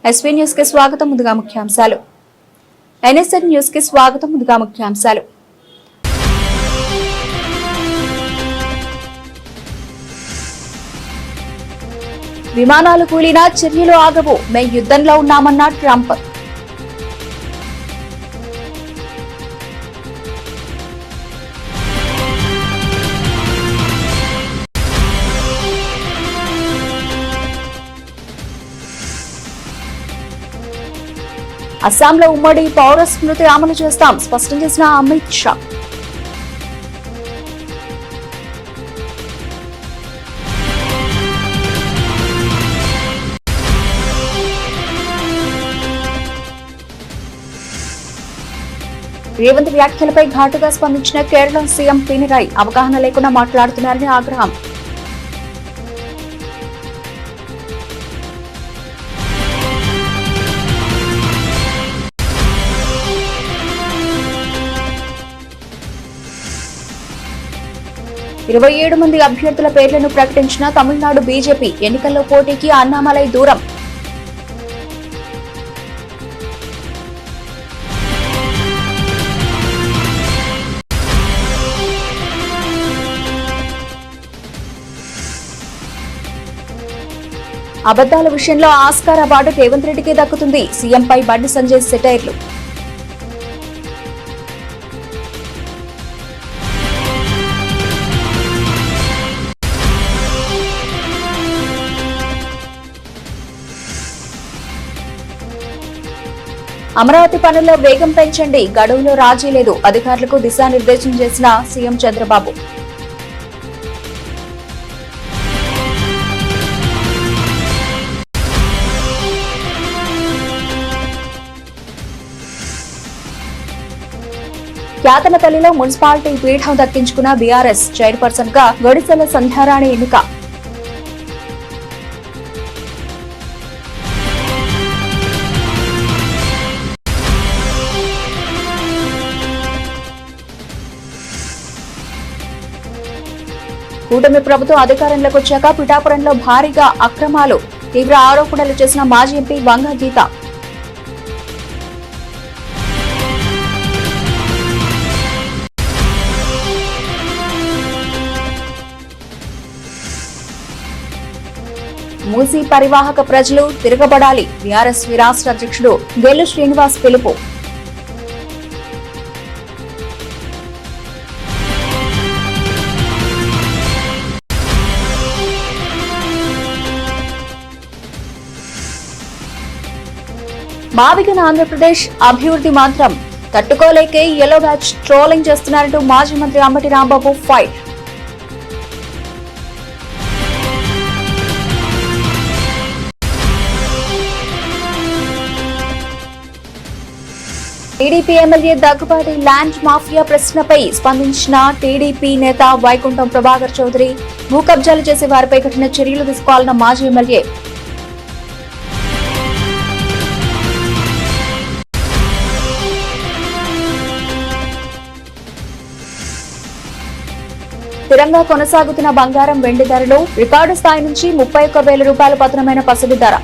SV news కి స్వాగతం. ముందుగా ముఖ్యాంశాలు. ఎన్ఎస్ఎన్ న్యూస్ కి స్వాగతం. ముందుగా ముఖ్యాంశాలు. విమానాలు కూలినా చర్యలు ఆగవు, మేం యుద్ధంలో ఉన్నామన్న ట్రంప్. అస్సాంలో ఉమ్మడి పౌర స్మృతి అమలు చేస్తాం, స్పష్టం చేసిన అమిత్ షా. రేవంత్ వ్యాఖ్యలపై ఘాటుగా స్పందించిన కేరళ సీఎం పినరాయి, అవగాహన లేకుండా మాట్లాడుతున్నారని ఆగ్రహం. ఇరవై 27 మంది అభ్యర్థుల పేర్లను ప్రకటించిన తమిళనాడు బీజేపీ, ఎన్నికల్లో పోటీకి అన్నామలై దూరం. అబద్దాల విషయంలో ఆస్కార్ అవార్డు రేవంత్ రెడ్డికి దక్కుతుంది, సీఎంపై బండి సంజయ్ సెటైర్లు. అమరావతి పనుల్లో వేగం పెంచండి, గడువులో రాజీ లేదు, అధికారులకు దిశానిర్దేశం చేసిన సీఎం చంద్రబాబు. యాతనపల్లిలో మున్సిపాలిటీ పీఠం దక్కించుకున్న బీఆర్ఎస్ చైర్పర్సన్ గా గొడిసెల సంధ్యారాణి ఎన్నిక. కూటమి ప్రభుత్వం అధికారంలోకి వచ్చాక పిఠాపురంలో భారీగా అక్రమాలు, తీవ్ర ఆరోపణలు చేసిన మాజీ ఎంపీ వంగ గీత. మూసీ పరివాహక ప్రజలు తిరగబడాలి, బీఆర్ఎస్ రాష్ట్ర అధ్యక్షుడు గెల్లు శ్రీనివాస్ పిలుపు. మావిగన ఆంధ్రప్రదేశ్ అభివృద్ధి మాత్రం తట్టుకోలేకే ఎల్లో బ్యాచ్ ట్రోలింగ్ చేస్తున్నారంటూ మాజీ మంత్రి Ambati Rambabu fire. TDP MLA Daggubati land mafia ప్రశ్నపై స్పందించిన టీడీపీ నేత వైకుంఠం ప్రభాకర్ చౌదరి, భూ కబ్జాలు చేసే వారిపై కఠిన చర్యలు తీసుకోవాలన్న మాజీ ఎమ్మెల్యే. స్థిరంగా కొనసాగుతున్న బంగారం వెండి ధరలు రికార్డు స్థాయి నుంచి 31,000 రూపాయల పతనమైన పసిడి ధర.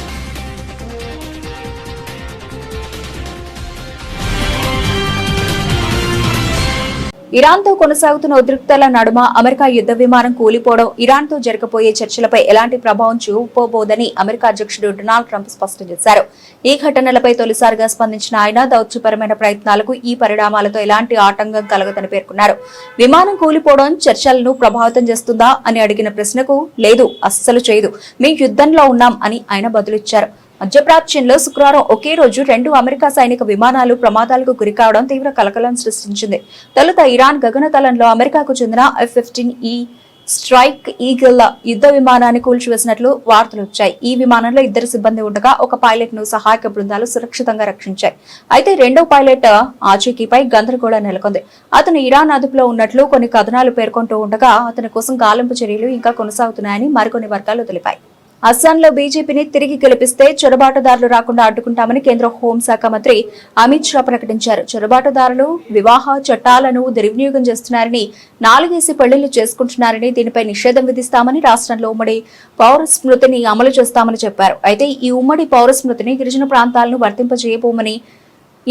ఇరాన్తో కొనసాగుతున్న ఉద్రిక్తల నడుమ అమెరికా యుద్ధ విమానం కూలిపోవడం ఇరాన్తో జరగబోయే చర్చలపై ఎలాంటి ప్రభావం చూపబోదని అమెరికా అధ్యక్షుడు డొనాల్డ్ ట్రంప్ స్పష్టం చేశారు. ఈ ఘటనలపై తొలిసారిగా స్పందించిన ఆయన దౌత్యపరమైన ప్రయత్నాలకు ఈ పరిణామాలతో ఎలాంటి ఆటంకం కలగదని పేర్కొన్నారు. విమానం కూలిపోవడం చర్చలను ప్రభావితం చేస్తుందా అని అడిగిన ప్రశ్నకు లేదు, అస్సలు చేయదు, మేము యుద్ధంలో ఉన్నాం అని ఆయన బదులిచ్చారు. మధ్యప్రాచ్యంలో శుక్రవారం ఒకే రోజు 2 అమెరికా సైనిక విమానాలు ప్రమాదాలకు గురికావడం తీవ్ర కలకలం సృష్టించింది. తొలుత ఇరాన్ గగనతలంలో అమెరికాకు చెందిన F-15E స్ట్రైక్ ఈగిల్ యుద్ధ విమానాన్ని కూల్చివేసినట్లు వార్తలు వచ్చాయి. ఈ విమానంలో 2 సిబ్బంది ఉండగా ఒక పైలట్ ను సహాయక బృందాలు సురక్షితంగా రక్షించాయి. అయితే రెండో పైలట్ ఆచూకీపై గందరగోళం నెలకొంది. అతను ఇరాన్ అదుపులో ఉన్నట్లు కొన్ని కథనాలు పేర్కొంటూ ఉండగా అతని కోసం గాలింపు చర్యలు ఇంకా కొనసాగుతున్నాయని మరికొన్ని వర్గాలు తెలిపాయి. అస్సాంలో బీజేపీని తిరిగి గెలిపిస్తే చొరబాటుదారులు రాకుండా అడ్డుకుంటామని కేంద్ర హోంశాఖ మంత్రి అమిత్ షా ప్రకటించారు. చొరబాటుదారులు వివాహ చట్టాలను దుర్వినియోగం చేస్తున్నారని, 4 పెళ్లిళ్లు చేసుకుంటున్నారని, దీనిపై నిషేధం విధిస్తామని, రాష్ట్రంలో ఉమ్మడి పౌర స్మృతిని అమలు చేస్తామని చెప్పారు. అయితే ఈ ఉమ్మడి పౌర స్మృతిని గిరిజన ప్రాంతాలను వర్తింపజేయబోమని,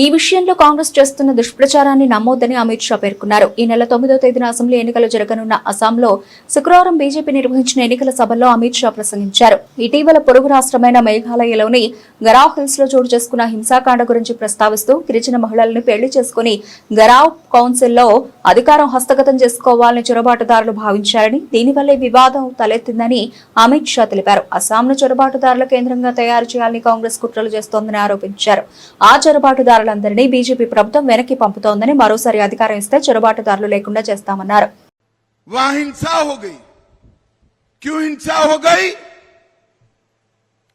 ఈ విషయంలో కాంగ్రెస్ చేస్తున్న దుష్ప్రచారాన్ని నమ్మొద్దని అమిత్ షా పేర్కొన్నారు. ఈ నెల 9వ తేదీన అసెంబ్లీ ఎన్నికలు జరగనున్న అస్సాంలో శుక్రవారం బీజేపీ నిర్వహించిన ఎన్నికల సభల్లో అమిత్ షా ప్రసంగించారు. ఇటీవల పొరుగు రాష్ట్రమైన మేఘాలయలోని గరావ్ హిల్స్ లో చోటు చేసుకున్న హింసాకాండ గురించి ప్రస్తావిస్తూ గిరిజన మహిళలను పెళ్లి చేసుకుని గరావ్ కౌన్సిల్లో అధికారం హస్తగతం చేసుకోవాలని చొరబాటుదారులు భావించారని, దీనివల్లే వివాదం తలెత్తిందని అమిత్ షా తెలిపారు. అస్సాంను చొరబాటుదారుల కేంద్రంగా తయారు చేయాలని కాంగ్రెస్ కుట్రలు చేస్తోందని ఆరోపించారు. ఆ చొరబాటుదారులందరినీ బీజేపీ ప్రభుత్వం వెనక్కి పంపుతోందని, మరోసారి అధికారం ఇస్తే చొరబాటుదారులు లేకుండా చేస్తామన్నారు.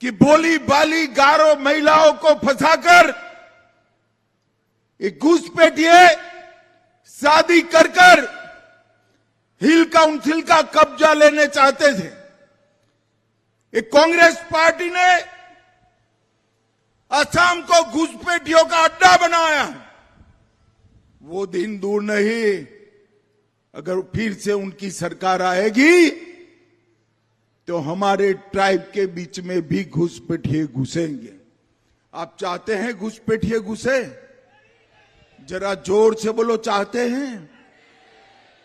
कि भोली बाली गारो महिलाओं को फंसाकर एक घुसपैठिए शादी कर हिल काउंसिल का कब्जा लेने चाहते थे. एक कांग्रेस पार्टी ने असम को घुसपैठियों का अड्डा बनाया. वो दिन दूर नहीं, अगर फिर से उनकी सरकार आएगी तो हमारे ट्राइब के बीच में भी घुसपैठिए घुसेंगे. आप चाहते हैं घुसपैठिए घुसे? जरा जोर से बोलो, चाहते हैं?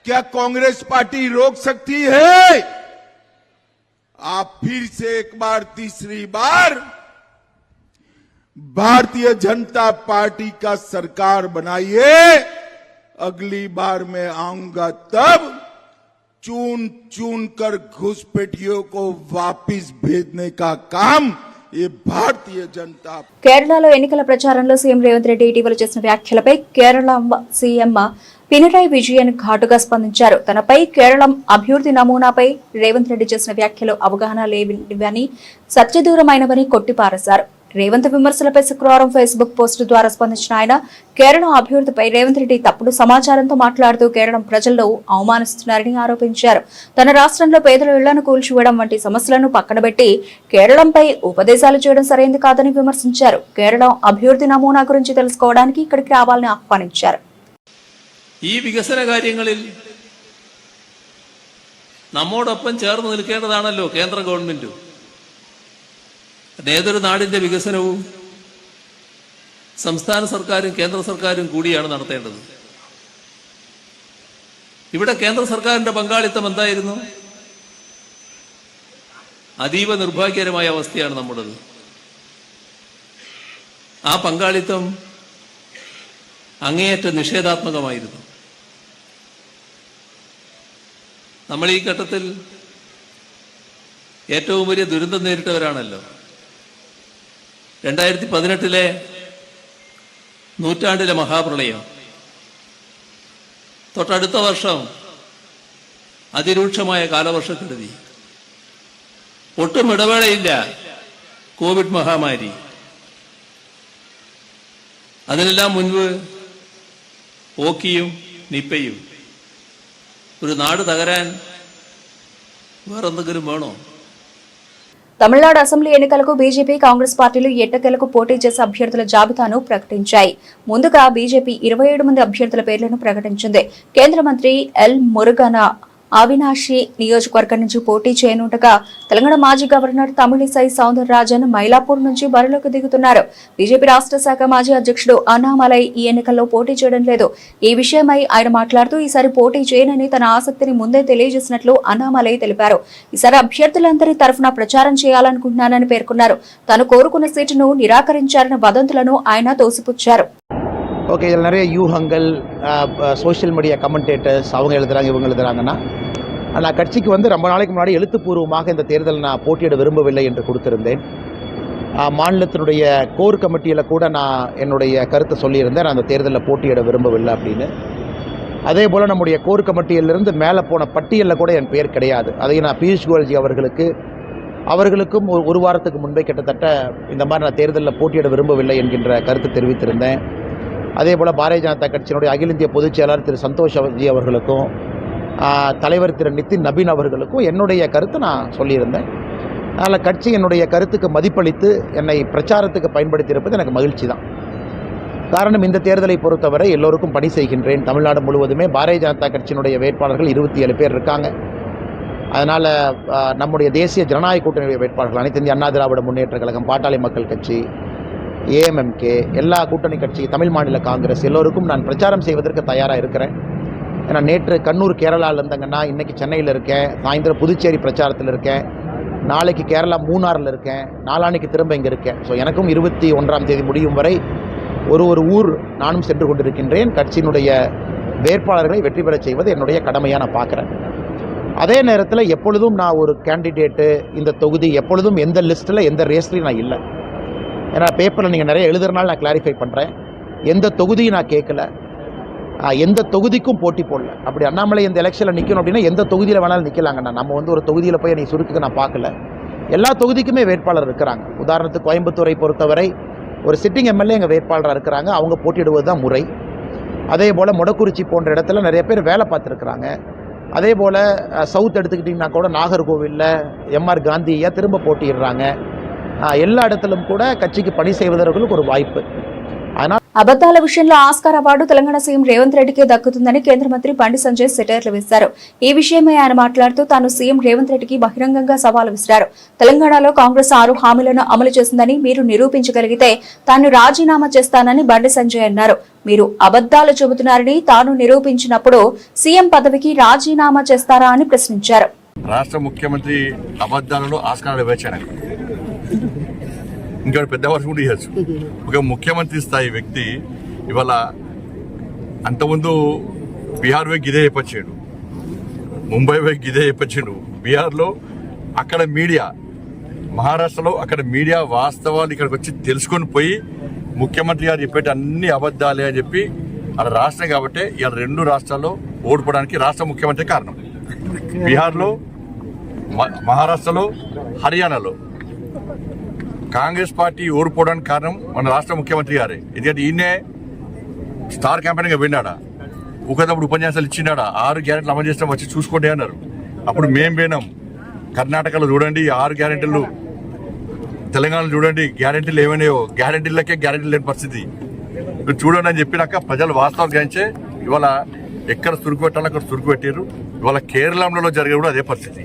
क्या कांग्रेस पार्टी रोक सकती है? आप फिर से एक बार, तीसरी बार भारतीय जनता पार्टी का सरकार बनाइए. अगली बार मैं आऊंगा तब चून चून कर घुसपैठियों को वापस भेजने का काम ये भारतीय जनता. కేరళలో ఎన్నికల ప్రచారంలో సీఎం రేవంత్ రెడ్డి ఇటీవల చేసిన వ్యాఖ్యలపై కేరళ సీఎం పినరాయి విజయన్ ఘాటుగా స్పందించారు. తనపై కేరళం అభివృద్ధి నమూనాపై రేవంత్ రెడ్డి చేసిన వ్యాఖ్యలు అవగాహన లేనివని, సత్యదూరమైనవని కొట్టిపారేశారు. రేవంత్ విమర్శలపై శుక్రవారం ఫేస్బుక్ పోస్టు ద్వారా స్పందించిన ఆయన, కేరళం అభివృద్ధిపై రేవంత్ రెడ్డి తప్పుడు సమాచారంతో మాట్లాడుతూ కేరళం ప్రజలను అవమానిస్తున్నారని ఆరోపించారు. తన రాష్ట్రంలో పేదల ఇళ్లను కూల్చివేయడం వంటి సమస్యలను పక్కనబెట్టి కేరళంపై ఉపదేశాలు చేయడం సరైంది కాదని విమర్శించారు. కేరళం అభివృద్ధి నమూనా గురించి తెలుసుకోవడానికి ఇక్కడికి రావాలని ఆహ్వానించారు. ഈ വികസന കാര്യങ്ങളിൽ നമ്മോടൊപ്പം ചേർന്ന് നിൽക്കേണ്ടതാണല്ലോ കേന്ദ്ര ഗവൺമെന്റ്. ഏതൊരു നാടിന്റെ വികസനവും സംസ്ഥാന സർക്കാരും കേന്ദ്ര സർക്കാരും കൂടിയാണ് നടത്തേണ്ടത്. ഇവിടെ കേന്ദ്ര സർക്കാരിന്റെ പങ്കാളിത്തം എന്തായിരുന്നു? അതീവ നിർഭാഗ്യകരമായ അവസ്ഥയാണ് നമ്മുടേത്. ആ പങ്കാളിത്തം അങ്ങേയറ്റം നിഷേധാത്മകമായിരുന്നു. നമ്മൾ ഈ ഘട്ടത്തിൽ ഏറ്റവും വലിയ ദുരന്തം നേരിട്ടവരാണല്ലോ. 2018 നൂറ്റാണ്ടിലെ മഹാപ്രളയം, തൊട്ടടുത്ത വർഷം അതിരൂക്ഷമായ കാലവർഷക്കെടുതി, ഒട്ടും ഇടവേളയില്ല കോവിഡ് മഹാമാരി. അതിനെല്ലാം മുൻപ് ഓക്കിയും നിപ്പയും. ഒരു നാട് തകരാൻ വേറെന്തെങ്കിലും വേണോ? తమిళనాడు అసెంబ్లీ ఎన్నికలకు బీజేపీ, కాంగ్రెస్ పార్టీలు ఎట్టకేలకు పోటీ చేసే అభ్యర్థుల జాబితాను ప్రకటించాయి. ముందుగా బీజేపీ 27 మంది అభ్యర్థుల పేర్లను ప్రకటించింది. కేంద్ర మంత్రి ఎల్ మురుగన్ అవినాశి నియోజకవర్గం నుంచి పోటీ చేయనుండగా, తెలంగాణ మాజీ గవర్నర్ తమిళిసై సౌందరరాజన్ మైలాపూర్ నుంచి బరిలోకి దిగుతున్నారు. బీజేపీ రాష్ట్ర శాఖ మాజీ అధ్యక్షుడు అన్నామలై ఈ ఎన్నికల్లో పోటీ చేయడం లేదు. ఈ విషయమై ఆయన మాట్లాడుతూ, ఈసారి పోటీ చేయనని తన ఆసక్తిని ముందే తెలియజేసినట్లు అన్నామలై తెలిపారు. ఈసారి అభ్యర్థులందరి తరఫున ప్రచారం చేయాలనుకుంటున్నానని పేర్కొన్నారు. తాను కోరుకున్న సీటును నిరాకరించారన్న వదంతులను ఆయన తోసిపుచ్చారు. ஓகே, இதில் நிறைய யூகங்கள், சோஷியல் மீடியா கமெண்டேட்டர்ஸ் அவங்க எழுதுறாங்க, இவங்க எழுதுறாங்கன்னா, நான் கட்சிக்கு வந்து ரொம்ப நாளைக்கு முன்னாடி எழுத்துப்பூர்வமாக இந்த தேர்தல் நான் போட்டியிட விரும்பவில்லை என்று கொடுத்திருந்தேன். மாநிலத்தினுடைய கோர் கமிட்டியில் கூட நான் என்னுடைய கருத்தை சொல்லியிருந்தேன், நான் அந்த தேர்தலில் போட்டியிட விரும்பவில்லை அப்படின்னு. அதே போல் நம்முடைய கோர் கமிட்டியிலிருந்து மேலே போன பட்டியலில் கூட என் பெயர் கிடையாது. அதையும் நான் பியூஷ் கோயல்ஜி அவர்களுக்கும் ஒரு வாரத்துக்கு முன்பே கிட்டத்தட்ட இந்த மாதிரி நான் தேர்தலில் போட்டியிட விரும்பவில்லை என்கின்ற கருத்து தெரிவித்திருந்தேன். அதே போல் பாரதிய ஜனதா கட்சியினுடைய அகில இந்திய பொதுச் செயலாளர் திரு சந்தோஷ்ஜி அவர்களுக்கும் தலைவர் திரு நிதின் நபீன் அவர்களுக்கும் என்னுடைய கருத்தை நான் சொல்லியிருந்தேன். அதில் கட்சி என்னுடைய கருத்துக்கு மதிப்பளித்து என்னை பிரச்சாரத்துக்கு பயன்படுத்தியிருப்பது எனக்கு மகிழ்ச்சி தான். காரணம், இந்த தேர்தலை பொறுத்தவரை எல்லோருக்கும் பணி செய்கின்றேன். தமிழ்நாடு முழுவதுமே பாரதிய ஜனதா கட்சியினுடைய வேட்பாளர்கள் 27 பேர் இருக்காங்க. அதனால் நம்முடைய தேசிய ஜனநாயக கூட்டணியுடைய வேட்பாளர்கள் அனைத்து இந்திய அண்ணா திராவிட முன்னேற்ற கழகம், பாட்டாளி மக்கள் கட்சி, ஏஎம்எம்கே, எல்லா கூட்டணி கட்சி, தமிழ் மாநில காங்கிரஸ் எல்லோருக்கும் நான் பிரச்சாரம் செய்வதற்கு தயாராக இருக்கிறேன். ஏன்னா நேற்று கண்ணூர் கேரளாவில் இருந்தங்கன்னா இன்றைக்கி சென்னையில் இருக்கேன், சாயந்தரம் புதுச்சேரி பிரச்சாரத்தில் இருக்கேன், நாளைக்கு கேரளா மூணாறில் இருக்கேன், நாளான்னைக்கு திரும்ப இங்கே இருக்கேன். ஸோ எனக்கும் 21ஆம் தேதி முடியும் வரை ஒரு ஊர் நானும் சென்று கொண்டிருக்கின்றேன். கட்சியினுடைய வேட்பாளர்களை வெற்றி பெற செய்வது என்னுடைய கடமையாக நான் பார்க்குறேன். அதே நேரத்தில் எப்பொழுதும் நான் ஒரு கேண்டிடேட்டு, இந்த தொகுதி எப்பொழுதும் எந்த லிஸ்ட்டில் எந்த ரேஸ்லையும் நான் இல்லை. ஏன்னா பேப்பரில் நீங்கள் நிறைய எழுதுறதுனால நான் கிளாரிஃபை பண்ணுறேன். எந்த தொகுதியும் நான் கேட்கல, எந்த தொகுதிக்கும் போட்டி போடல. அப்படி அண்ணாமலை இந்த எலெக்ஷனில் நிற்கணும் அப்படின்னா எந்த தொகுதியில் வேணாலும் நிற்கலாங்கண்ணா. நம்ம ஒரு தொகுதியில் போய் நீ சுருக்குக்கு நான் பார்க்கல. எல்லா தொகுதிக்குமே வேட்பாளர் இருக்கிறாங்க. உதாரணத்துக்கு கோயம்புத்தூரை பொறுத்தவரை ஒரு சிட்டிங் எம்எல்ஏ எங்கள் வேட்பாளராக இருக்கிறாங்க, அவங்க போட்டியிடுவது தான் முறை. அதே போல் மொடக்குறிச்சி போன்ற இடத்துல நிறைய பேர் வேலை பார்த்துருக்குறாங்க. அதே போல் சவுத் எடுத்துக்கிட்டிங்கன்னா கூட நாகர்கோவிலில் எம்ஆர் காந்தியை திரும்ப போட்டியிடுறாங்க. எல்லா இடத்திலும் கூட கட்சிக்கு பணி செய்வதற்கு ஒரு வாய்ப்பு. அதனால் అబద్దాల విషయంలో Oscar award Telangana CM Revanth రెడ్డికే దక్కుతుందని కేంద్ర మంత్రి బండి సంజయ్ సెటైర్లు వేశారు. ఈ విషయమై ఆయన మాట్లాడుతూ తాను సీఎం రేవంత్ రెడ్డికి బహిరంగంగా సవాలు విసిరారు. తెలంగాణలో కాంగ్రెస్ 6 హామీలను అమలు చేసిందని మీరు నిరూపించగలిగితే తాను రాజీనామా చేస్తానని బండి సంజయ్ అన్నారు. మీరు అబద్దాలు చెబుతున్నారని తాను నిరూపించినప్పుడు సీఎం పదవికి రాజీనామా చేస్తారా అని ప్రశ్నించారు. రాష్ట్ర ముఖ్యమంత్రి అబద్దాలలో ఆస్కారాలు వేచారు. ఇంకా పెద్ద వర్షం కూడా ఇవ్వచ్చు. ఒక ముఖ్యమంత్రి స్థాయి వ్యక్తి ఇవాళ అంతకుముందు బీహార్ పోయి గిదే చెప్పచ్చాడు, ముంబై పోయి గిదే చెప్పచ్చాడు. బీహార్లో అక్కడ మీడియా, మహారాష్ట్రలో అక్కడ మీడియా వాస్తవాలు ఇక్కడికి వచ్చి తెలుసుకొని పోయి ముఖ్యమంత్రి గారు చెప్పేటి అన్ని అబద్దాలే అని చెప్పి అలా రాష్ట్రం కాబట్టి ఇవాళ 2 రాష్ట్రాల్లో ఓడిపోవడానికి రాష్ట్ర ముఖ్యమంత్రి కారణం. బీహార్లో, మహారాష్ట్రలో, హర్యానాలో కాంగ్రెస్ పార్టీ ఓడిపోవడానికి కారణం మన రాష్ట్ర ముఖ్యమంత్రి గారే. ఎందుకంటే ఈయనే స్టార్ క్యాంపెయిన్గా వెళ్ళాడా, ఊకదప్పుడు ఉపన్యాసాలు ఇచ్చినాడా, 6 గ్యారెంటీలు అమలు చేసినా వచ్చి చూసుకోండి అన్నారు. అప్పుడు మేం పోయినాం. కర్ణాటకలో చూడండి 6 గ్యారెంటీలు, తెలంగాణలో చూడండి గ్యారెంటీలు ఏమైనాయో, గ్యారెంటీలకే గ్యారెంటీలు లేని పరిస్థితి. చూడండి అని చెప్పినాక ప్రజలు వాస్తవాలు గ్రహించే ఇవాళ ఎక్కడ చురుకు పెట్టాలో అక్కడ చురుకు పెట్టారు. ఇవాళ కేరళలో జరిగే కూడా అదే పరిస్థితి.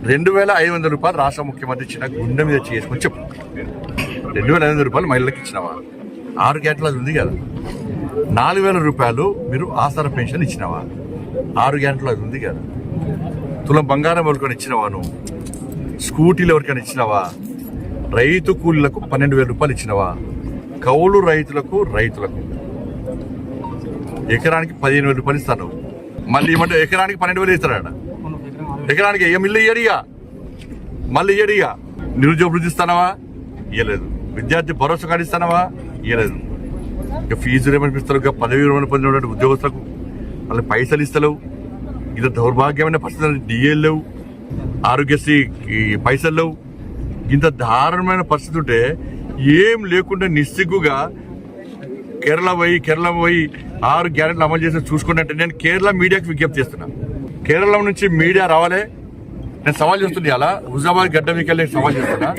2,500 రూపాయలు రాష్ట్ర ముఖ్యమంత్రి ఇచ్చిన గుండె మీద చేసుకొని చెప్పు. 2,500 రూపాయలు మహిళలకు ఇచ్చినావా? 6 గ్యారెంటీలు అది ఉంది కదా. 4,000 రూపాయలు మీరు ఆసరా పెన్షన్ ఇచ్చినావా? 6 గ్యారెంటీలు అది ఉంది కదా. తులం బంగారం ఎవరికైనా ఇచ్చినావా? నువ్వు స్కూటీలు ఎవరికైనా ఇచ్చినావా? రైతు కూలీలకు 12,000 రూపాయలు ఇచ్చినావా? కౌలు రైతులకు ఎకరానికి 15,000 రూపాయలు ఇస్తాను. మళ్ళీ ఏమంటే ఎకరానికి 12,000 ఇస్తాడా? ఎకరానికి మిల్లు ఇయ్యడిగా, మళ్ళీ ఇయ్యడిగా. నిరుద్యోగ వృద్ధి ఇస్తానవా? ఇయ్యలేదు. విద్యార్థి భరోసా కార్డు ఇస్తానవా? ఇయ్యలేదు. ఇక ఫీజు ఏమనిపిస్తారు? ఇక పదవి విరమణ పొందినటువంటి ఉద్యోగస్తులకు వాళ్ళకి పైసలు ఇస్తలేవు. ఇది దౌర్భాగ్యమైన పరిస్థితి. డిఏలు లేవు, ఆరోగ్యశ్రీ పైసలు లేవు. ఇంత దారుణమైన పరిస్థితి ఉంటే ఏం లేకుండా నిస్సిగ్గుగా కేరళ పోయి 6 గ్యారెంటీలు అమలు చేసి చూసుకుంటే నేను కేరళ మీడియాకి విజ్ఞప్తి చేస్తున్నా. కేరళ నుంచి మీడియా రావాలే. నేను సవాల్ చేస్తున్నా. అలా హుజాబాద్ గడ్డ మీకు సవాల్ చేస్తున్నా,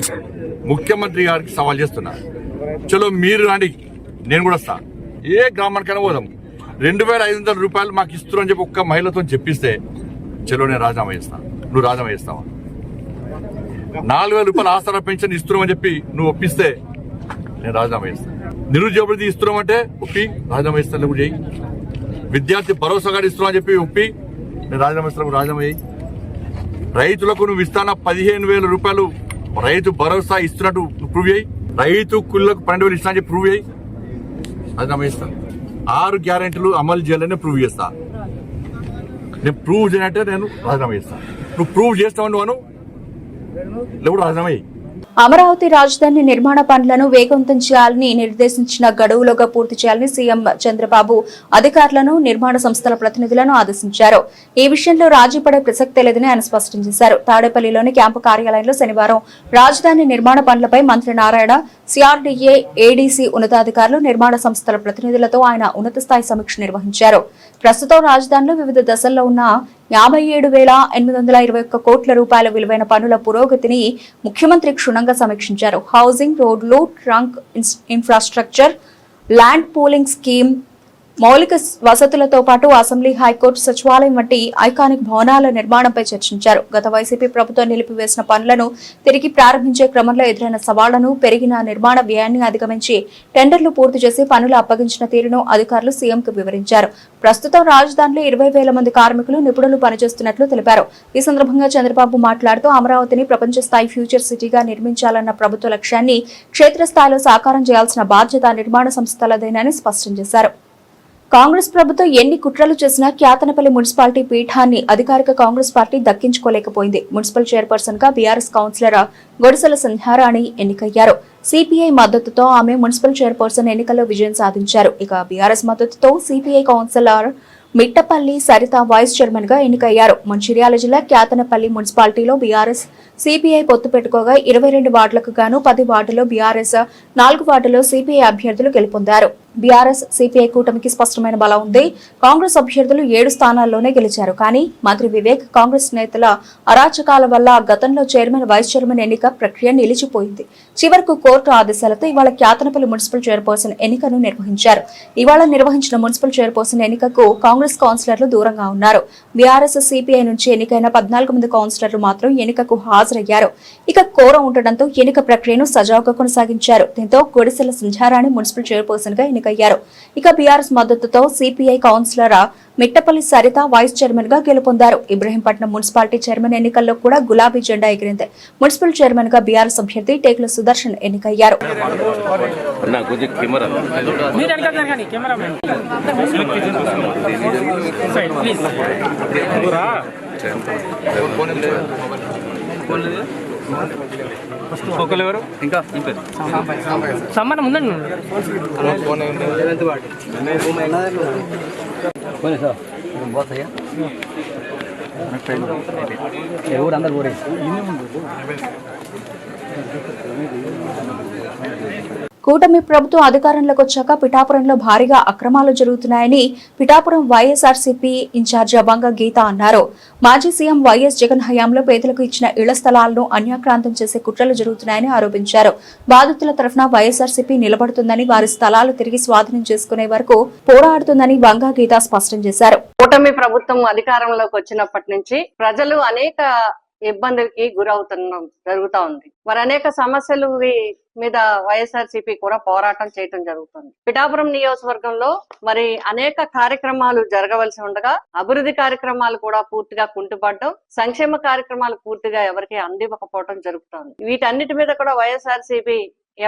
ముఖ్యమంత్రి గారికి సవాల్ చేస్తున్నా. చలో మీరు రాండి, నేను కూడా వస్తా. ఏ గ్రామానికైనా పోదాం. 2,500 రూపాయలు మాకు ఇస్తున్నా అని చెప్పి ఒక్క మహిళతో చెప్పిస్తే చలో నేను రాజీనామా చేస్తాను. నువ్వు రాజీనామా చేస్తావా? 4,000 రూపాయలు ఆసరా పెన్షన్ ఇస్తున్నామని చెప్పి నువ్వు ఒప్పిస్తే నేను రాజీనామా చేస్తాను. నిరుద్యోగ వృద్ధి ఇస్తున్నామంటే ఒప్పి రాజీనామా చేస్తాను. నువ్వు చేయి. విద్యార్థి భరోసా కార్డు ఇస్తున్నామని చెప్పి ఒప్పి నేను రాజీనామా ఇస్తాను. రాజీనామా చేయి. రైతులకు నువ్వు ఇస్తానా 15,000 రూపాయలు రైతు భరోసా ఇస్తున్నట్టు ప్రూవ్ చేయి. రైతు కూలీలకు 12,000 ఇస్తున్నా చెప్పి ప్రూవ్ చేయి. రాజీనామా చేస్తాను. 6 గ్యారెంటీలు అమలు చేయాలని ప్రూవ్ చేస్తా. నేను ప్రూవ్ చేయనంటే నేను రాజీనామా చేస్తాను. నువ్వు ప్రూవ్ చేస్తావు నువ్వు లేకపోతే రాజీనామా చేయి. అమరావతి రాజధాని నిర్మాణ పనులను వేగవంతం చేయాలని నిర్దేశించిన గడువులోగా పూర్తి చేయాలని సీఎం చంద్రబాబు అధికారులను, నిర్మాణ సంస్థల ప్రతినిధులను ఆదేశించారు. ఈ విషయంలో రాజీ పడే ప్రసక్తే లేదని ఆయన స్పష్టం చేశారు. తాడేపల్లిలోని క్యాంపు కార్యాలయంలో శనివారం రాజధాని నిర్మాణ పనులపై మంత్రి నారాయణ, సిఆర్డీఏ, ఏడీసీ ఉన్నతాధికారులు, నిర్మాణ సంస్థల ప్రతినిధులతో ఆయన ఉన్నత స్థాయి సమీక్ష నిర్వహించారు. ప్రస్తుతం రాజధానిలో వివిధ దశల్లో ఉన్న 57,821 కోట్ల రూపాయల విలువైన పనుల పురోగతిని ముఖ్యమంత్రి క్షుణ్ణంగా సమీక్షించారు. హౌసింగ్, రోడ్లు, trunk infrastructure, land pooling scheme, మౌలిక వసతులతో పాటు అసెంబ్లీ, హైకోర్టు, సచివాలయం వంటి ఐకానిక్ భవనాల నిర్మాణంపై చర్చించారు. గత వైసీపీ ప్రభుత్వం నిలిపివేసిన పనులను తిరిగి ప్రారంభించే క్రమంలో ఎదురైన సవాళ్లను, పెరిగిన నిర్మాణ వ్యయాన్ని అధిగమించి టెండర్లు పూర్తి చేసి పనులు అప్పగించిన తీరును అధికారులు సీఎంకు వివరించారు. ప్రస్తుతం రాజధానిలో 20,000 మంది కార్మికులు, నిపుణులు పనిచేస్తున్నట్లు తెలిపారు. ఈ సందర్భంగా చంద్రబాబు మాట్లాడుతూ అమరావతిని ప్రపంచ స్థాయి ఫ్యూచర్ సిటీగా నిర్మించాలన్న ప్రభుత్వ లక్ష్యాన్ని క్షేత్రస్థాయిలో సాకారం చేయాల్సిన బాధ్యత నిర్మాణ సంస్థలదేనని స్పష్టం చేశారు. కాంగ్రెస్ ప్రభుత్వం ఎన్ని కుట్రలు చేసినా క్యాతనపల్లి మున్సిపాలిటీ పీఠాన్ని అధికారిక కాంగ్రెస్ పార్టీ దక్కించుకోలేకపోయింది. మున్సిపల్ చైర్పర్సన్ గా బీఆర్ఎస్ కౌన్సిలర్ గొడిసెల సంధ్యారాణి ఎన్నికయ్యారు. సిపిఐ మద్దతుతో ఆమె మున్సిపల్ చైర్పర్సన్ ఎన్నికల్లో విజయం సాధించారు. ఇక బీఆర్ఎస్ మద్దతుతో CPI councillor Mittapalli Saritha vice chairman గా ఎన్నికయ్యారు. మంచిర్యాల జిల్లా క్యాతనపల్లి మున్సిపాలిటీలో బీఆర్ఎస్, సిపిఐ పొత్తు పెట్టుకోగా 22 వార్డులకు గాను 10 వార్డుల్లో బీఆర్ఎస్, 4 వార్డుల్లో సిపిఐ అభ్యర్థులు గెలుపొందారు. బీఆర్ఎస్, సిపిఐ కూటమికి స్పష్టమైన బలం ఉంది. కాంగ్రెస్ అభ్యర్థులు 7 స్థానాల్లోనే గెలిచారు. కానీ మంత్రి వివేక్, కాంగ్రెస్ నేతల అరాచకాల వల్ల గతంలో చైర్మన్, వైస్ చైర్మన్ ఎన్నిక ప్రక్రియ నిలిచిపోయింది. చివరకు కోర్టు ఆదేశాలతో ఇవాళ క్యాతనపల్లి మున్సిపల్ చైర్పర్సన్ ఎన్నికను నిర్వహించారు. ఇవాళ నిర్వహించిన మున్సిపల్ చైర్పర్సన్ ఎన్నికకు కాంగ్రెస్ కౌన్సిలర్లు దూరంగా ఉన్నారు. బీఆర్ఎస్, సిపిఐ నుంచి ఎన్నికైన 14 మంది కౌన్సిలర్లు మాత్రం ఎన్నికకు హాజరయ్యారు. ఇక కోరం ఉండడంతో ఎన్నిక ప్రక్రియను సజావుగా కొనసాగించారు. దీంతో గొడిసెల సంధ్యారాణి మున్సిపల్ చైర్పర్సన్ గా ఎన్నికయ్యారు. ఇక బీఆర్ఎస్ మద్దతుతో CPI councillor Mittapalli Saritha vice chairman గా గెలుపొందారు. ఇబ్రహీంపట్నం మున్సిపాలిటీ చైర్మన్ ఎన్నికల్లో కూడా గులాబీ జెండా ఎగిరింది. మున్సిపల్ చైర్మన్ గా బీఆర్ఎస్ అభ్యర్థి టేకుల సుదర్శన్ ఎన్నికయ్యారు. ఇంకా సంబంధం ఉందండి. అందరు ఊరే కూటమి ప్రభుత్వం అధికారంలోకి వచ్చాక పిఠాపురంలో భారీగా అక్రమాలు జరుగుతున్నాయని పిఠాపురం వైఎస్ఆర్సీపీ ఇన్ఛార్జి అబంగ గీత అన్నారు. మాజీ సీఎం వైఎస్ జగన్ హయాంలో పేదలకు ఇచ్చిన ఇళ్ల స్థలాలను అన్యాక్రాంతం చేసే కుట్రలు జరుగుతున్నాయని ఆరోపించారు. బాధితుల తరఫున వైఎస్ఆర్సీపీ నిలబడుతుందని, వారి స్థలాలు తిరిగి స్వాధీనం చేసుకునే వరకు పోరాడుతుందని వంగ గీత స్పష్టం చేశారు. కూటమి ప్రభుత్వం అధికారంలోకి వచ్చినప్పటి నుంచి ప్రజలు అనేక ఇబ్బందులకి గురవుతున్నాం జరుగుతా ఉంది. మరి అనేక సమస్యలు మీద వైఎస్ఆర్సీపీ కూడా పోరాటం చేయటం జరుగుతుంది. పిఠాపురం నియోజకవర్గంలో మరి అనేక కార్యక్రమాలు జరగవలసి ఉండగా అభివృద్ధి కార్యక్రమాలు కూడా పూర్తిగా కుంటుపడడం, సంక్షేమ కార్యక్రమాలు పూర్తిగా ఎవరికి అందివ్వకపోవడం జరుగుతుంది. వీటన్నిటి మీద కూడా వైఎస్ఆర్సీపీ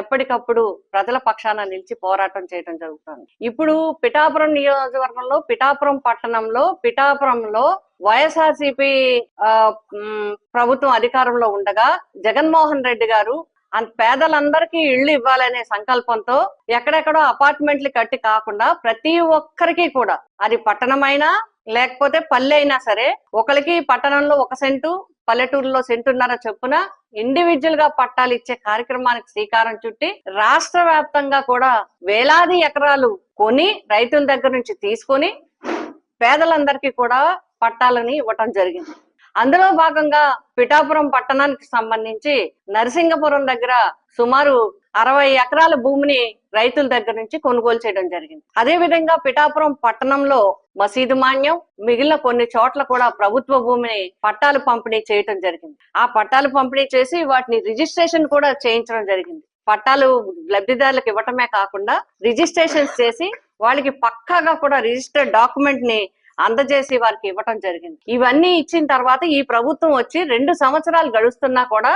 ఎప్పటికప్పుడు ప్రజల పక్షాన నిలిచి పోరాటం చేయడం జరుగుతుంది. ఇప్పుడు పిఠాపురం నియోజకవర్గంలో, పిఠాపురం పట్టణంలో వైఎస్ఆర్సీపీ ప్రభుత్వం అధికారంలో ఉండగా జగన్మోహన్ రెడ్డి గారు పేదలందరికీ ఇళ్లు ఇవ్వాలనే సంకల్పంతో ఎక్కడెక్కడో అపార్ట్మెంట్లు కట్టి కాకుండా ప్రతి ఒక్కరికి కూడా, అది పట్టణమైనా లేకపోతే పల్లె అయినా సరే, ఒకరికి పట్టణంలో 1 సెంటు, పల్లెటూరులో సెంటున్నర చొప్పున ఇండివిజువల్ గా పట్టాలు ఇచ్చే కార్యక్రమానికి శ్రీకారం చుట్టి రాష్ట్ర వ్యాప్తంగా కూడా వేలాది ఎకరాలు కొని రైతుల దగ్గర నుంచి తీసుకొని పేదలందరికీ కూడా పట్టాలని ఇవ్వటం జరిగింది. అందులో భాగంగా పిఠాపురం పట్టణానికి సంబంధించి నరసింగపురం దగ్గర సుమారు 60 ఎకరాల భూమిని రైతుల దగ్గర నుంచి కొనుగోలు చేయడం జరిగింది. అదే విధంగా పిఠాపురం పట్టణంలో మసీదు మాన్యం, మిగిలిన కొన్ని చోట్ల కూడా ప్రభుత్వ భూమిని పట్టాలు పంపిణీ చేయటం జరిగింది. ఆ పట్టాలు పంపిణీ చేసి వాటిని రిజిస్ట్రేషన్ కూడా చేయించడం జరిగింది. పట్టాలు లబ్ధిదారులకు ఇవ్వటమే కాకుండా రిజిస్ట్రేషన్స్ చేసి వాళ్ళకి పక్కాగా కూడా రిజిస్టర్డ్ డాక్యుమెంట్ ని అందజేసి వారికి ఇవ్వటం జరిగింది. ఇవన్నీ ఇచ్చిన తర్వాత ఈ ప్రభుత్వం వచ్చి 2 సంవత్సరాలు గడుస్తున్నా కూడా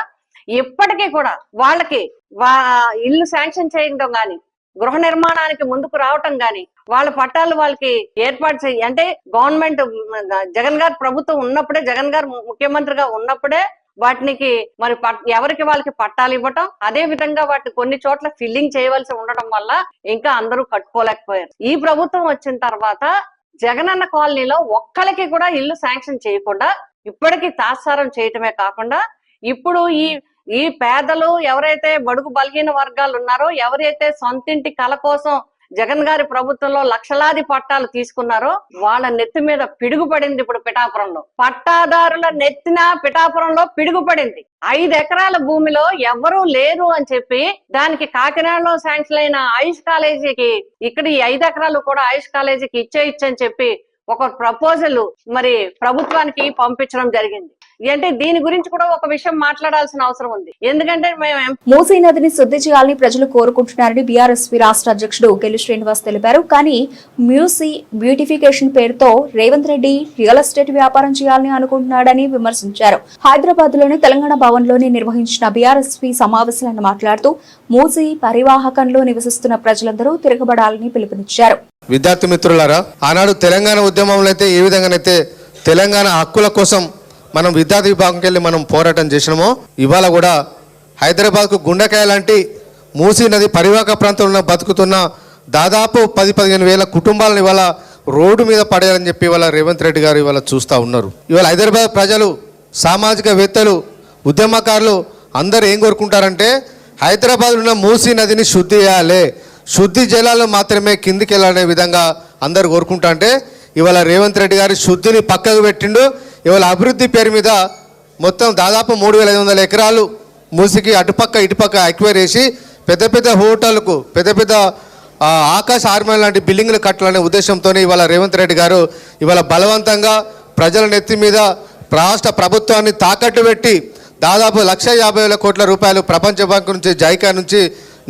ఇప్పటికీ కూడా వాళ్ళకి ఇల్లు శాంక్షన్ చేయడం గాని, గృహ నిర్మాణానికి ముందుకు రావటం గాని, వాళ్ళ పట్టాలు వాళ్ళకి ఏర్పాటు చేయి అంటే గవర్నమెంట్ జగన్ గారు ప్రభుత్వం ఉన్నప్పుడే, జగన్ గారు ముఖ్యమంత్రిగా ఉన్నప్పుడే వాటికి మరి ఎవరికి వాళ్ళకి పట్టాలు ఇవ్వటం, అదే విధంగా వాటిని కొన్ని చోట్ల ఫిల్లింగ్ చేయవలసి ఉండటం వల్ల ఇంకా అందరూ కట్టుకోలేకపోయారు. ఈ ప్రభుత్వం వచ్చిన తర్వాత జగనన్న కాలనీలో ఒక్కరికి కూడా ఇల్లు శాంక్షన్ చేయకుండా ఇప్పటికీ తాత్సారం చేయటమే కాకుండా ఇప్పుడు ఈ పేదలు ఎవరైతే బడుగు బలహీన వర్గాలు ఉన్నారో, ఎవరైతే సొంతింటి కల కోసం జగన్ గారి ప్రభుత్వంలో లక్షలాది పట్టాలు తీసుకున్నారో వాళ్ళ నెత్తి మీద పిడుగుపడింది ఇప్పుడు పిఠాపురంలో. పట్టాదారుల నెత్తిన పిఠాపురంలో పిడుగుపడింది. 5 ఎకరాల భూమిలో ఎవ్వరూ లేరు అని చెప్పి దానికి కాకినాడలో శాంక్షన్ అయిన ఆయుష్ కాలేజీకి ఇక్కడ ఈ 5 ఎకరాలు కూడా ఆయుష్ కాలేజీకి ఇచ్చేయచ్చని చెప్పి ఒక ప్రపోజల్ మరి ప్రభుత్వానికి పంపించడం జరిగింది. అంటే దీని గురించి కూడా ఒక విషయం మాట్లాడాల్సిన అవసరం ఉంది. ఎందుకంటే మేము మూసీ నదిని శుద్ధి చేయాలని ప్రజలు కోరుకుంటున్నారని బీఆర్ఎస్పీ రాష్ట్ర అధ్యక్షుడు గెల్లు శ్రీనివాస్ తెలిపారు. కానీ మూసీ బ్యూటిఫికేషన్ పేరుతో రేవంత్ రెడ్డి రియల్ ఎస్టేట్ వ్యాపారం చేయాలని అనుకుంటున్నాడని విమర్శించారు. హైదరాబాద్ లోని తెలంగాణ భవన్ లోని నిర్వహించిన బీఆర్ఎస్పీ సమావేశాలను మాట్లాడుతూ మూసీ పరివాహకంలో నివసిస్తున్న ప్రజలందరూ తిరగబడాలని పిలుపునిచ్చారు. విద్యార్థి మిత్రులారా, ఆనాడు తెలంగాణ ఉద్యమంలో అయితే ఏ విధంగానైతే తెలంగాణ హక్కుల కోసం మనం విద్యార్థి విభాగంకి వెళ్ళి మనం పోరాటం చేసినామో, ఇవాళ కూడా హైదరాబాద్కు గుండెకాయ లాంటి మూసీ నది పరివాహక ప్రాంతంలో బతుకుతున్న దాదాపు 10-15 వేల కుటుంబాలను ఇవాళ రోడ్డు మీద పడేయాలని చెప్పి ఇవాళ రేవంత్ రెడ్డి గారు ఇవాళ చూస్తూ ఉన్నారు. ఇవాళ హైదరాబాద్ ప్రజలు, సామాజికవేత్తలు, ఉద్యమకారులు అందరూ ఏం కోరుకుంటారంటే హైదరాబాద్లో ఉన్న మూసీ నదిని శుద్ధి చేయాలి, శుద్ధి జలాలు మాత్రమే కిందికి వెళ్ళాలనే విధంగా అందరు కోరుకుంటా అంటే ఇవాళ రేవంత్ రెడ్డి గారి శుద్ధిని పక్కకు పెట్టిండు. ఇవాళ అభివృద్ధి పేరు మీద మొత్తం దాదాపు 3,500 ఎకరాలు మూసికి అటుపక్క ఇటుపక్క ఎక్వైర్ చేసి పెద్ద పెద్ద హోటళ్లకు, పెద్ద పెద్ద ఆకాశ ఆర్మల్ లాంటి బిల్డింగ్లు కట్టాలనే ఉద్దేశంతోనే ఇవాళ రేవంత్ రెడ్డి గారు ఇవాళ బలవంతంగా ప్రజల నెత్తి మీద రాష్ట్ర ప్రభుత్వాన్ని తాకట్టు పెట్టి దాదాపు 1,50,000 కోట్ల రూపాయలు ప్రపంచ బ్యాంకు నుంచి, జైకా నుంచి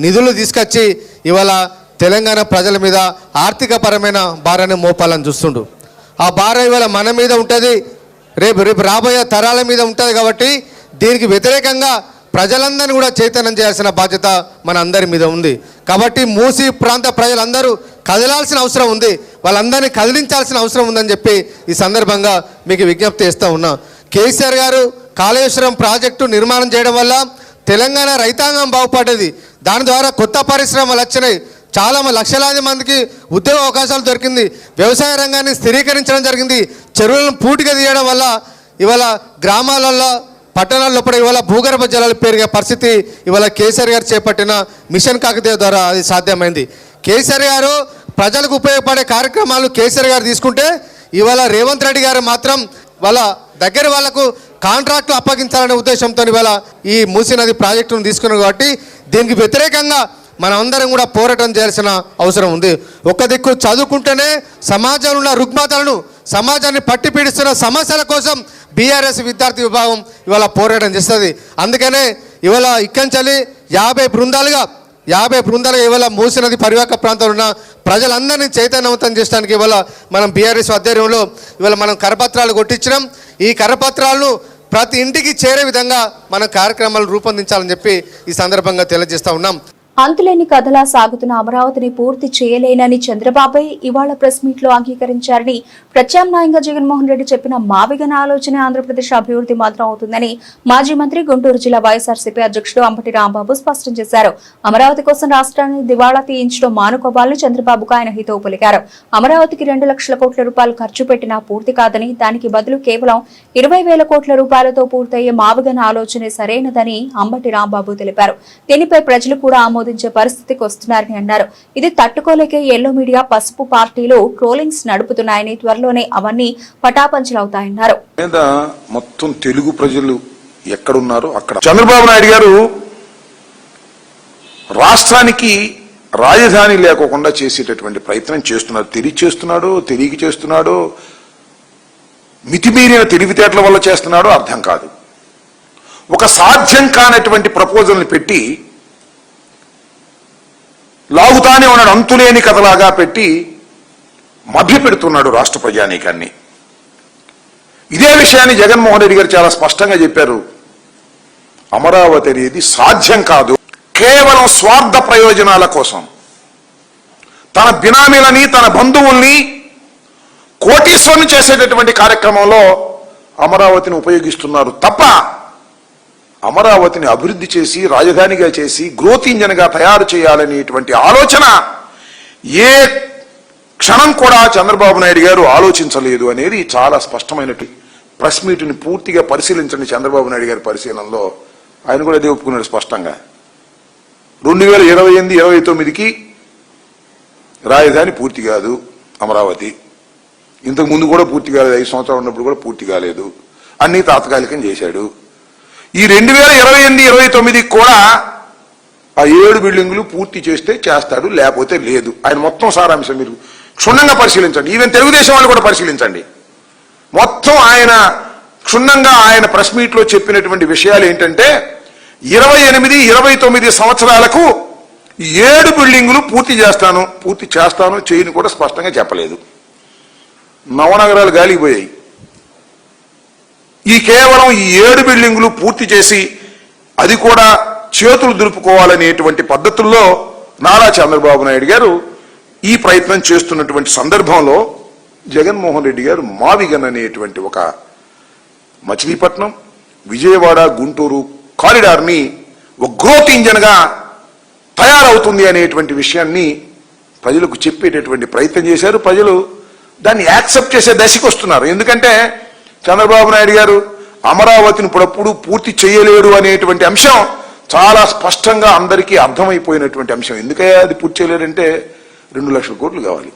నిధులు తీసుకొచ్చి ఇవాళ తెలంగాణ ప్రజల మీద ఆర్థిక పరమైన భారాన్ని మోపాలని చూస్తుండు. ఆ భారం ఇవాళ మన మీద ఉంటుంది, రేపు రాబోయే తరాల మీద ఉంటుంది. కాబట్టి దీనికి వ్యతిరేకంగా ప్రజలందరినీ కూడా చైతన్యం చేయాల్సిన బాధ్యత మన అందరి మీద ఉంది. కాబట్టి మూసీ ప్రాంత ప్రజలందరూ కదలాల్సిన అవసరం ఉంది, వాళ్ళందరినీ కదిలించాల్సిన అవసరం ఉందని చెప్పి ఈ సందర్భంగా మీకు విజ్ఞప్తి చేస్తూ ఉన్నా. కేసీఆర్ గారు కాళేశ్వరం ప్రాజెక్టు నిర్మాణం చేయడం వల్ల తెలంగాణ రైతాంగం బాగుపడ్డది. దాని ద్వారా కొత్త పరిశ్రమలు వచ్చినాయి, చాలా లక్షలాది మందికి ఉద్యోగ అవకాశాలు దొరికింది, వ్యవసాయ రంగాన్ని స్థిరీకరించడం జరిగింది. చెరువులను పూర్తిగా తీయడం వల్ల ఇవాళ గ్రామాలలో, పట్టణాల్లో కూడా ఇవాళ భూగర్భ జలాలు పెరిగే పరిస్థితి ఇవాళ కేసీఆర్ గారు చేపట్టిన మిషన్ కాకతీయ ద్వారా అది సాధ్యమైంది. కేసీఆర్ గారు ప్రజలకు ఉపయోగపడే కార్యక్రమాలు కేసీఆర్ గారు తీసుకుంటే ఇవాళ రేవంత్ రెడ్డి గారు మాత్రం వాళ్ళ దగ్గర వాళ్లకు కాంట్రాక్టులు అప్పగించాలనే ఉద్దేశంతో ఇవాళ ఈ మూసీ నది ప్రాజెక్టును తీసుకున్నారు. కాబట్టి దీనికి వ్యతిరేకంగా మనం అందరం కూడా పోరాటం చేయాల్సిన అవసరం ఉంది. ఒక దిక్కు చదువుకుంటేనే సమాజంలో ఉన్న రుగ్మతలను, సమాజాన్ని పట్టి పీడిస్తున్న సమస్యల కోసం బీఆర్ఎస్ విద్యార్థి విభాగం ఇవాళ పోరాటం చేస్తుంది. అందుకనే ఇవాళ ఇక్కంచెల్లి 50 బృందాలుగా ఇవాళ మూసీ నది పరివాహక ప్రాంతంలో ఉన్న ప్రజలందరినీ చైతన్యవంతం చేయడానికి ఇవాళ మనం బీఆర్ఎస్ ఆధ్వర్యంలో ఇవాళ మనం కరపత్రాలు కొట్టించినాం. ఈ కరపత్రాలను ప్రతి ఇంటికి చేరే విధంగా మనం కార్యక్రమాలు రూపొందించాలని చెప్పి ఈ సందర్భంగా తెలియజేస్తా ఉన్నాం. అంతులేని కథలా సాగుతున్న అమరావతిని పూర్తి చేయలేనని చంద్రబాబు ఇవాళ ప్రెస్ మీట్ లో అంగీకరించారని, ప్రత్యామ్నాయంగా జగన్మోహన్ రెడ్డి చెప్పిన మావిగన ఆలోచన ఆంధ్రప్రదేశ్ అభివృద్ధి మాత్రం అవుతుందని మాజీ మంత్రి, గుంటూరు జిల్లా వైఎస్ఆర్సీపీ అధ్యక్షుడు అంబటి రాంబాబు స్పష్టం చేశారు. అమరావతి కోసం రాష్ట్రాన్ని దివాళా తీయించడం మానుకోవాలని చంద్రబాబుకు ఆయన హితవు పలికారు. అమరావతికి 2 లక్షల కోట్ల రూపాయలు ఖర్చు పెట్టినా పూర్తి కాదని, దానికి బదులు కేవలం 20,000 కోట్ల రూపాయలతో పూర్తయ్యే మావిగన ఆలోచనే సరైనదని అంబటి రాంబాబు తెలిపారు. దీనిపై ప్రజలు కూడా పరిస్థితికి వస్తున్నారని అన్నారు. ఇది తట్టుకోలేక ఎల్లో మీడియా, పసుపు పార్టీలు ట్రోలింగ్స్ నడుపుతున్నాయని, త్వరలోనే అవన్నీ పటాపంచలవుతాయన్నారు. మొత్తం తెలుగు ప్రజలు ఎక్కడున్నారో అక్కడ చంద్రబాబు నాయుడు గారు రాష్ట్రానికి రాజధాని లేకోకుండా చేసేటటువంటి ప్రయత్నం చేస్తున్నారు. తెలియక చేస్తున్నాడో మితిమీరిన తెలివితేటల వల్ల చేస్తున్నాడో అర్థం కాదు. ఒక సాధ్యం కానటువంటి ప్రపోజల్ని పెట్టి లాగుతానే ఉన్నాడు, అంతులేని కథలాగా పెట్టి మభ్యపెడుతున్నాడు రాష్ట్ర ప్రజానీకాన్ని. ఇదే విషయాన్ని జగన్మోహన్ రెడ్డి గారు చాలా స్పష్టంగా చెప్పారు. అమరావతి అనేది సాధ్యం కాదు, కేవలం స్వార్థ ప్రయోజనాల కోసం తన బినామీలని, తన బంధువుల్ని కోటీశ్వరుని చేసేటటువంటి కార్యక్రమంలో అమరావతిని ఉపయోగిస్తున్నారు తప్ప అమరావతిని అభివృద్ధి చేసి, రాజధానిగా చేసి, గ్రోత్ ఇంజన్ గా తయారు చేయాలనేటువంటి ఆలోచన ఏ క్షణం కూడా చంద్రబాబు నాయుడు గారు ఆలోచించలేదు అనేది చాలా స్పష్టమైనట్టు. ప్రెస్ మీట్ని పూర్తిగా పరిశీలించండి. చంద్రబాబు నాయుడు గారి పరిశీలనలో ఆయన కూడా అదే ఒప్పుకున్నాడు స్పష్టంగా. 2028-29కి రాజధాని పూర్తి కాదు అమరావతి. ఇంతకు ముందు కూడా పూర్తి కాలేదు, 5 సంవత్సరాలు ఉన్నప్పుడు కూడా పూర్తి కాలేదు, అన్ని తాత్కాలికం చేశాడు. ఈ 2028-29 కూడా ఆ 7 బిల్డింగులు పూర్తి చేస్తే చేస్తాడు, లేకపోతే లేదు. ఆయన మొత్తం సారాంశం మీరు క్షుణ్ణంగా పరిశీలించండి. ఈవెన్ తెలుగుదేశం వాళ్ళు కూడా పరిశీలించండి. మొత్తం ఆయన క్షుణ్ణంగా ఆయన ప్రెస్ మీట్ లో చెప్పినటువంటి విషయాలు ఏంటంటే 28-29 సంవత్సరాలకు 7 బిల్డింగులు పూర్తి చేస్తాను చేయని కూడా స్పష్టంగా చెప్పలేదు. నవనగరాలు గాలిపోయాయి. ఈ కేవలం ఈ 7 బిల్డింగులు పూర్తి చేసి అది కూడా చేతులు దులుపుకోవాలనేటువంటి పద్ధతుల్లో నారా చంద్రబాబు నాయుడు గారు ఈ ప్రయత్నం చేస్తున్నటువంటి సందర్భంలో జగన్మోహన్ రెడ్డి గారు మావిగన్ అనేటువంటి ఒక మచిలీపట్నం, విజయవాడ, గుంటూరు కారిడార్ ని ఒక గ్రోత్ ఇంజన్ గా తయారవుతుంది అనేటువంటి విషయాన్ని ప్రజలకు చెప్పేటటువంటి ప్రయత్నం చేశారు. ప్రజలు దాన్ని యాక్సెప్ట్ చేసే దశకు వస్తున్నారు. ఎందుకంటే చంద్రబాబు నాయుడు గారు అమరావతిని ఇప్పుడప్పుడు పూర్తి చేయలేడు అనేటువంటి అంశం చాలా స్పష్టంగా అందరికీ అర్థమైపోయినటువంటి అంశం. ఎందుకయ్యా అది పూర్తి చేయలేడంటే 2 లక్షల కోట్లు కావాలి.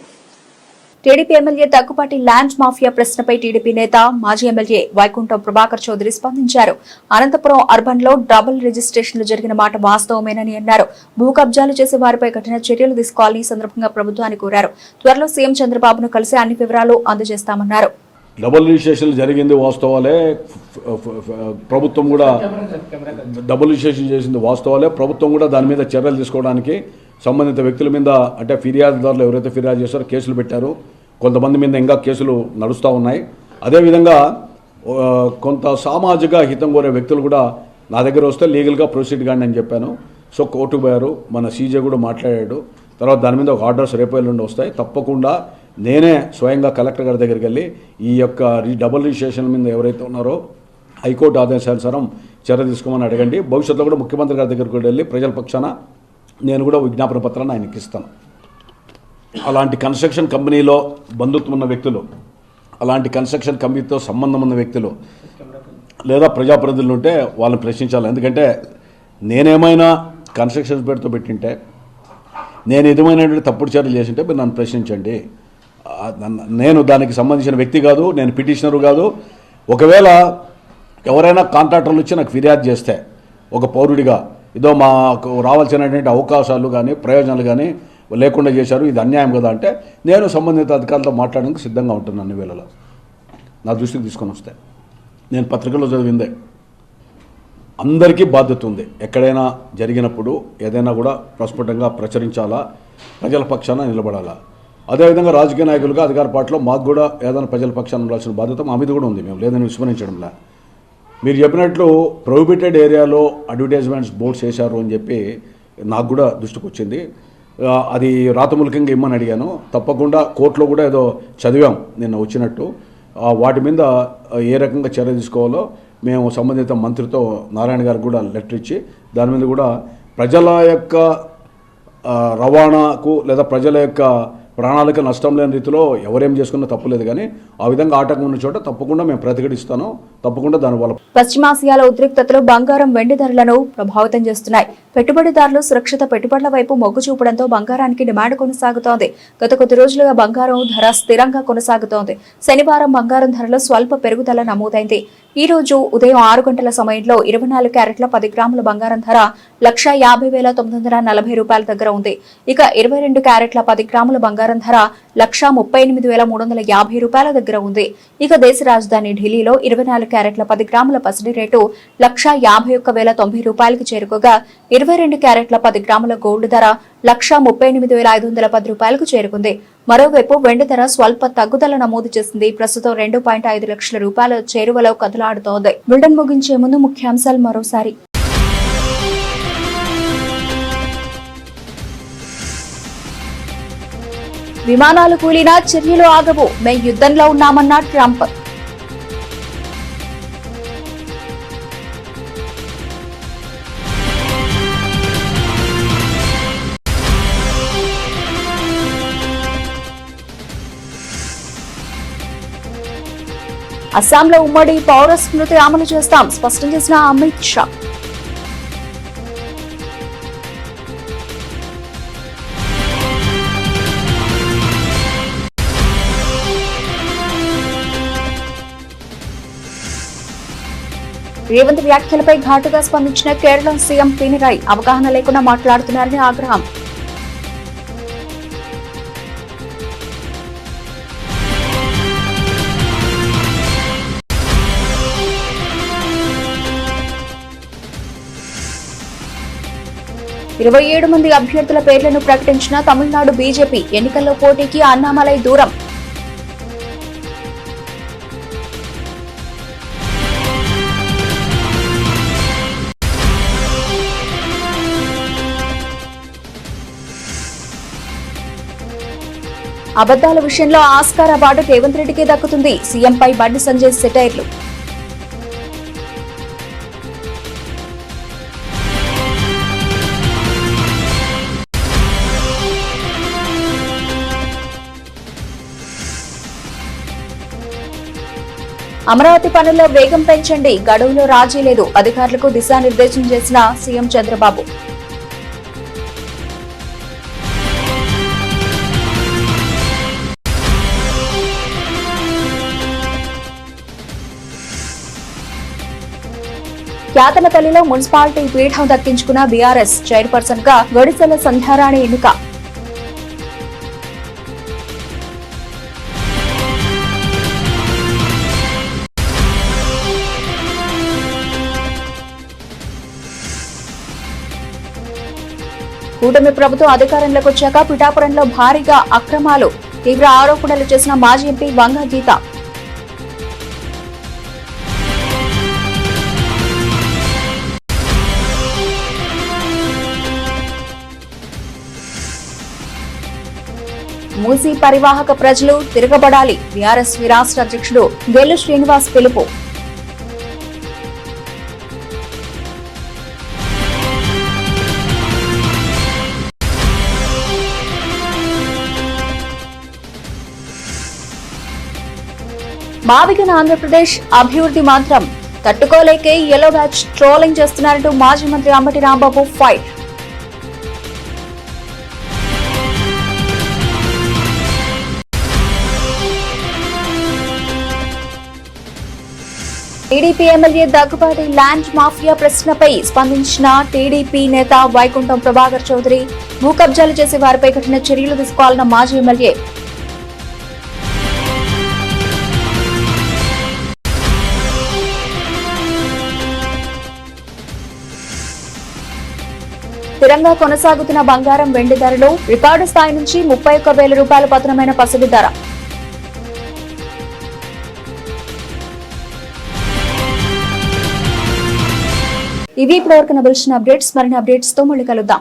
TDP MLA Daggupati land mafia ప్రశ్నపై టీడీపీ నేత మాజీ ఎమ్మెల్యే వైకుంఠం ప్రభాకర్ చౌదరి స్పందించారు. అనంతపురం అర్బన్ లో డబుల్ రిజిస్ట్రేషన్లు జరిగిన మాట వాస్తవమేనని అన్నారు. భూ కబ్జాలు చేసే వారిపై కఠిన చర్యలు తీసుకోవాలని సందర్భంగా ప్రభుత్వాన్ని కోరారు. త్వరలో సీఎం చంద్రబాబును కలిసి అన్ని వివరాలు అందజేస్తామన్నారు. డబుల్ రిజిస్ట్రేషన్ జరిగింది వాస్తవాలే, ప్రభుత్వం కూడా డబుల్ రిజిస్ట్రేషన్ చేసింది వాస్తవాలే. ప్రభుత్వం కూడా దాని మీద చర్యలు తీసుకోవడానికి సంబంధిత వ్యక్తుల మీద, అంటే ఫిర్యాదుదారులు ఎవరైతే ఫిర్యాదు చేస్తారో కేసులు పెట్టారు. కొంతమంది మీద ఇంకా కేసులు నడుస్తూ ఉన్నాయి. అదేవిధంగా కొంత సామాజిక హితం కోరే వ్యక్తులు కూడా నా దగ్గర వస్తే లీగల్గా ప్రొసీడ్ కానీ అని చెప్పాను. సో కోర్టుకు పోయారు, మన సీజే కూడా మాట్లాడాడు. తర్వాత దాని మీద ఒక ఆర్డర్స్ రేపు ఎల్లుండి వస్తాయి. తప్పకుండా నేనే స్వయంగా కలెక్టర్ గారి దగ్గరికి వెళ్ళి ఈ యొక్క డబుల్ రిజిస్ట్రేషన్ మీద ఎవరైతే ఉన్నారో హైకోర్టు ఆదేశానుసారం చర్య తీసుకోమని అడగండి. భవిష్యత్తులో కూడా ముఖ్యమంత్రి గారి దగ్గరికి కూడా వెళ్ళి ప్రజల పక్షాన నేను కూడా విజ్ఞాపన పత్రాన్ని ఆయనకి ఇస్తాను. అలాంటి కన్స్ట్రక్షన్ కంపెనీలో బంధుత్వం ఉన్న వ్యక్తులు, అలాంటి కన్స్ట్రక్షన్ కంపెనీతో సంబంధం ఉన్న వ్యక్తులు లేదా ప్రజాప్రతినిధులు ఉంటే వాళ్ళని ప్రశ్నించాలి. ఎందుకంటే నేనేమైనా కన్స్ట్రక్షన్ పేరుతో పెట్టింటే, నేను ఏదేమైనా తప్పుడు చర్యలు చేసింటే మీరు నన్ను ప్రశ్నించండి. నేను దానికి సంబంధించిన వ్యక్తి కాదు, నేను పిటిషనరు కాదు. ఒకవేళ ఎవరైనా కాంట్రాక్టర్లు వచ్చి నాకు ఫిర్యాదు చేస్తే ఒక పౌరుడిగా ఇదో మాకు రావాల్సినటువంటి అవకాశాలు కానీ ప్రయోజనాలు కానీ లేకుండా చేశారు, ఇది అన్యాయం కదా అంటే నేను సంబంధిత అధికారులతో మాట్లాడడానికి సిద్ధంగా ఉంటున్నాను. అన్ని వేళలో నా దృష్టికి తీసుకొని వస్తే నేను పత్రికల్లో చదివిందే. అందరికీ బాధ్యత ఉంది. ఎక్కడైనా జరిగినప్పుడు ఏదైనా కూడా ప్రస్ఫుటంగా ప్రచురించాలా, ప్రజల పక్షాన నిలబడాలా. అదేవిధంగా రాజకీయ నాయకులుగా అధికార పార్టీలో మాకు కూడా ఏదైనా ప్రజల పక్షాన ఉండాల్సిన బాధ్యత మా మీద కూడా ఉంది. మేము లేదని విస్మరించడంలా. మీరు చెప్పినట్లు ప్రొహిబిటెడ్ ఏరియాలో అడ్వర్టైజ్మెంట్స్ బోర్డ్స్ వేశారు అని చెప్పి నాకు కూడా దృష్టికి వచ్చింది. అది రాతమూలకంగా ఇమ్మని అడిగాను. తప్పకుండా కోర్టులో కూడా ఏదో చదివాం నిన్న వచ్చినట్టు. వాటి మీద ఏ రకంగా చర్య తీసుకోవాలో మేము సంబంధిత మంత్రితో నారాయణ గారికి కూడా లెటర్ ఇచ్చి దాని మీద కూడా ప్రజల యొక్క రవాణాకు లేదా ప్రజల యొక్క ప్రాణాలకు నష్టం లేని రీతిలో ఎవరేం చేసుకున్నా తప్పులేదు. కానీ ఆ విధంగా ఆటంకం ఉన్న చోట తప్పకుండా మేము ప్రతిఘటిస్తాను. తప్పకుండా దానివల్ల పశ్చిమాసియాలో ఉద్రిక్తతలు బంగారం, వెండి ధరలను ప్రభావితం చేస్తున్నాయి. పెట్టుబడిదారులు సురక్షిత పెట్టుబడుల వైపు మొగ్గు చూపడంతో బంగారానికి డిమాండ్ కొనసాగుతోంది. గత కొద్ది రోజులుగా బంగారం ధర స్థిరంగా కొనసాగుతోంది. శనివారం బంగారం ధరలో స్వల్ప పెరుగుదల నమోదైంది. ఈ రోజు ఉదయం 6 గంటల సమయంలో 24 క్యారెట్ల 10 గ్రాముల బంగారం ధర 1,50,940 రూపాయల దగ్గర ఉంది. ఇక 22 క్యారెట్ల 10 గ్రాముల బంగారం ధర 1,38,350 రూపాయల దగ్గర ఉంది. ఇక దేశ రాజధాని ఢిల్లీలో 24 క్యారెట్ల 10 గ్రాముల పసిడి రేటు 1,51,090 రూపాయలకు చేరుకోగా 22 క్యారెట్ల 10 గ్రాముల గోల్డ్ ధర 1,38,510 రూపాయలకు చేరుకుంది. మరోవైపు వెండి ధర స్వల్ప తగ్గుదల నమోదు చేసింది. ప్రస్తుతం 2.5 లక్షల రూపాయల చేరువలో కదలాడుతోంది. బులెటిన్ ముగించే ముందు ముఖ్యాంశాలు మరోసారి. విమానాలు కూలినా చర్యలు ఆగవు, మేం యుద్ధంలో ఉన్నామన్న ట్రంప్. అస్సాంలో ఉమ్మడి పౌర స్మృతి అమలు చేస్తాం, స్పష్టం చేసిన అమిత్ షా. రేవంత్ వ్యాఖ్యలపై ఘాటుగా స్పందించిన కేరళ సీఎం పినరాయి అవగాహన లేకుండా మాట్లాడుతున్నారని ఆగ్రహం. ఇరవై 27 మంది అభ్యర్థుల పేర్లను ప్రకటించిన తమిళనాడు బీజేపీ ఎన్నికల్లో పోటీకి అన్నామలై దూరం. అబద్దాల విషయంలో ఆస్కార్ అవార్డు రేవంత్ రెడ్డికి దక్కుతుంది. సీఎంపై బండి సంజయ్ సెటైర్లు. అమరావతి పనుల్లో వేగం పెంచండి, గడువులో రాజీ లేదు. అధికారులకు దిశానిర్దేశం చేసిన సీఎం చంద్రబాబు. యాతనపల్లిలో మున్సిపాలిటీ పీఠం దక్కించుకున్న బీఆర్ఎస్ చైర్పర్సన్ గా గొడిసెల సంధ్యారాణి ఎన్నిక. కూటమి ప్రభుత్వం అధికారంలోకి వచ్చాక పిఠాపురంలో భారీగా అక్రమాలు, తీవ్ర ఆరోపణలు చేసిన మాజీ ఎంపీ వంగ గీత. మూసీ పరివాహక ప్రజలు తిరగబడాలి. బీఆర్ఎస్ రాష్ట్ర అధ్యక్షుడు గెల్లు శ్రీనివాస్ పిలుపు. మావిగన ఆంధ్రప్రదేశ్ అభివృద్ధి మాత్రం తట్టుకోలేకే ఎల్లో బ్యాచ్ ట్రోలింగ్ చేస్తున్నారంటూ మాజీ మంత్రి Ambati Rambabu fire. TDP MLA Daggubati land mafia ప్రశ్నపై స్పందించిన టీడీపీ నేత వైకుంఠం ప్రభాకర్ చౌదరి భూ కబ్జాలు చేసే వారిపై కఠిన చర్యలు తీసుకోవాలన్న మాజీ ఎమ్మెల్యే. స్థిరంగా కొనసాగుతున్న బంగారం వెండి ధరలు రికార్డు స్థాయి నుంచి 31,000 రూపాయల పతనమైన పసిడి ధర. ఇవి ఇప్పటివరకు నవలసిన అప్డేట్స్. మరిన్ని అప్డేట్స్ తో మళ్ళీ కలుద్దాం.